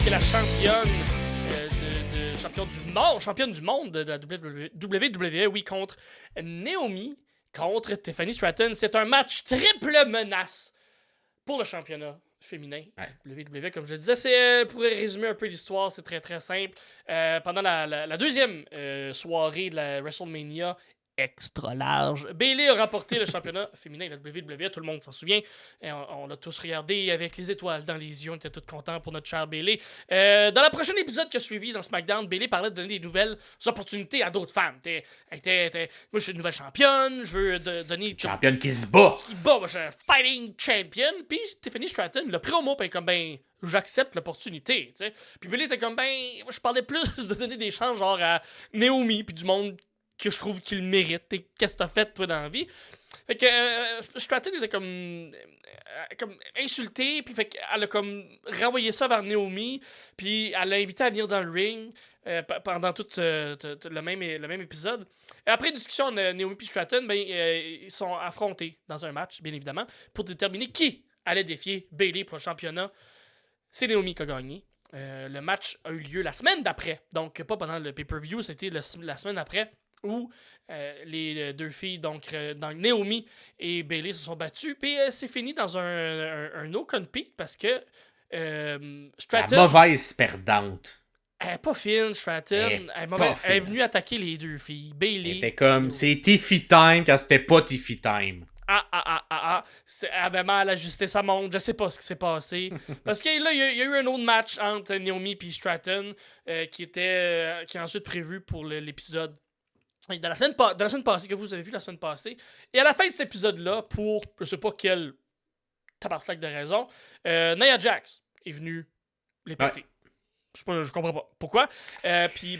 que la championne championne du monde de la WWE, oui, contre Naomi, contre Tiffany Stratton. C'est un match triple menace pour le championnat féminin. WWE, comme je le disais, c'est pour résumer un peu l'histoire, c'est très très simple. Pendant la deuxième soirée de la WrestleMania extra large, Bayley a remporté le championnat féminin de la WWE, tout le monde s'en souvient. Et on l'a tous regardé avec les étoiles dans les yeux, on était tous contents pour notre cher Bayley. Dans le prochain épisode qui a suivi dans SmackDown, Bayley parlait de donner des nouvelles opportunités à d'autres femmes. Moi, je suis une nouvelle championne, je veux donner... Championne qui se bat! Qui bat, moi, je suis un fighting champion. Puis Tiffany Stratton, le promo, puis comme, ben, j'accepte l'opportunité, tu sais. Puis Bayley était comme, ben, moi, je parlais plus de donner des chances, genre, à Naomi, puis du monde que je trouve qu'il mérite. Qu'est-ce que t'as fait, toi, dans la vie? Fait que Stratton était comme insultée, puis fait qu'elle a comme renvoyé ça vers Naomi, puis elle l'a invité à venir dans le ring pendant tout le même épisode. Et après discussion, Naomi et Stratton, ben, ils sont affrontés dans un match, bien évidemment, pour déterminer qui allait défier Bayley pour le championnat. C'est Naomi qui a gagné. Le match a eu lieu la semaine d'après, donc pas pendant le pay-per-view, c'était la semaine d'après, où les deux filles, donc Naomi et Bayley, se sont battues. Puis c'est fini dans un no compete parce que Stratton... La mauvaise perdante. Elle n'est pas fine, Stratton. Elle est venue attaquer les deux filles. Bayley. C'était comme, c'est Tiffy Time quand c'était pas Tiffy Time. Elle avait mal ajusté sa montre. Je sais pas ce qui s'est passé. Parce que là, il y a eu un autre match entre Naomi et Stratton qui est ensuite prévu pour l'épisode de la semaine passée, que vous avez vu la semaine passée. Et à la fin de cet épisode-là, pour je sais pas quel tabarnak de raison, Nia Jax est venue les péter. Ouais. Je comprends pas pourquoi. Puis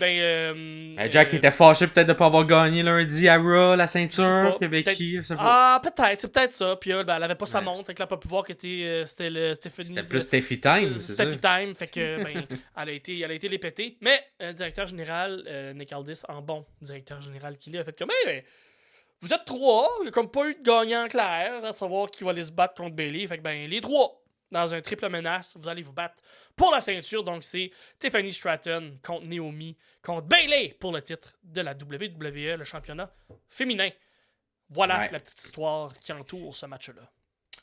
Jack était fâché peut-être de pas avoir gagné lundi à Raw la ceinture. Becky, peut-être, c'est peut-être ça. Puis elle avait pas sa montre, fait qu'elle a pas pu voir que c'était le Stephanie. C'était plus Steffi Time, c'est ça. Steffi Time, fait que elle a été les péter. Mais le directeur général, Nick Aldis, en bon directeur général qu'il est, a fait comme hey, vous êtes trois, il y a comme pas eu de gagnant clair, à savoir qui va aller se battre contre Bayley. Fait que les trois, dans un triple menace, vous allez vous battre pour la ceinture. Donc, c'est Tiffany Stratton contre Naomi, contre Bayley pour le titre de la WWE, le championnat féminin. Voilà la petite histoire qui entoure ce match-là.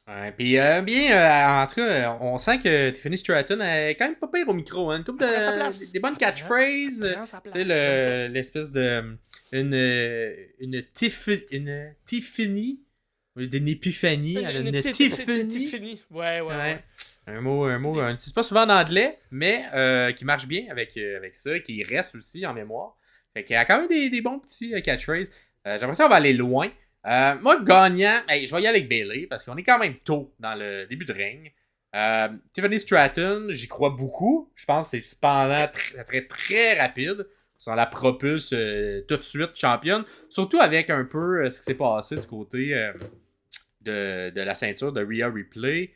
Ouais, puis en tout cas, on sent que Tiffany Stratton est quand même pas pire au micro. Hein, une couple des bonnes catchphrases. Tu sais, l'espèce de... Une Tiffany... D'une épiphanie. Une Tiffany. Ouais. Un mot, c'est pas souvent en anglais, mais qui marche bien avec ça, qui reste aussi en mémoire. Fait qu'il y a quand même des bons petits catchphrases. J'ai l'impression qu'on va aller loin. Moi, gagnant, je vais y aller avec Bayley, parce qu'on est quand même tôt dans le début de règne. Tiffany Stratton, j'y crois beaucoup. Je pense que c'est cependant très, très rapide. On la propulse tout de suite championne. Surtout avec un peu ce qui s'est passé du côté de la ceinture de Rhea Ripley.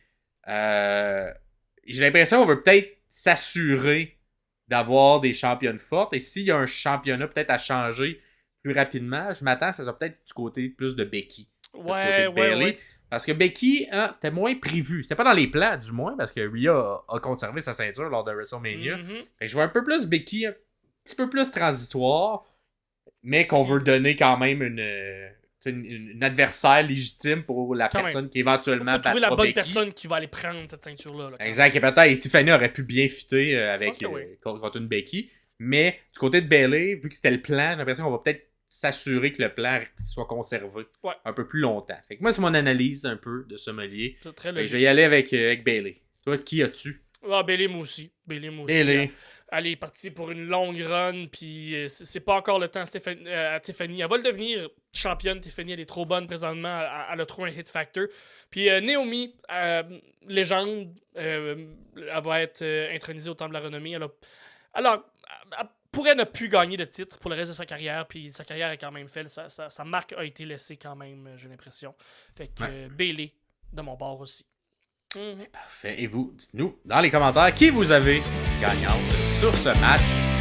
J'ai l'impression qu'on veut peut-être s'assurer d'avoir des championnes fortes. Et s'il y a un championnat peut-être à changer plus rapidement, je m'attends que ça soit peut-être du côté plus de Becky. Ouais. Parce que Becky, c'était moins prévu. C'était pas dans les plans, du moins, parce que Rhea a conservé sa ceinture lors de WrestleMania. Fait que je vois un peu plus Becky, un petit peu plus transitoire, mais qu'on veut donner quand même une adversaire légitime pour la personne qui éventuellement battra Becky. Trouver la bonne personne qui va aller prendre cette ceinture-là. Exact. Et peut-être Tiffany aurait pu bien fitter contre une Becky. Mais du côté de Bayley, vu que c'était le plan, j'ai l'impression qu'on va peut-être s'assurer que le plan soit conservé un peu plus longtemps. Fait que moi, c'est mon analyse un peu de sommelier. Je vais y aller avec Bayley. Toi, qui as-tu? Bayley, moi aussi. Bayley. Elle est partie pour une longue run, puis c'est pas encore le temps à Tiffany. Elle va le devenir championne. Tiffany, elle est trop bonne présentement. Elle a trop un hit factor. Puis Naomi, légende, elle va être intronisée au Temple de la Renommée. Elle pourrait ne plus gagner de titre pour le reste de sa carrière, puis sa carrière est quand même faite. Sa marque a été laissée quand même, j'ai l'impression. Fait que Bayley, de mon bord aussi. Parfait. Et vous, dites-nous dans les commentaires qui vous avez gagnante sur ce match.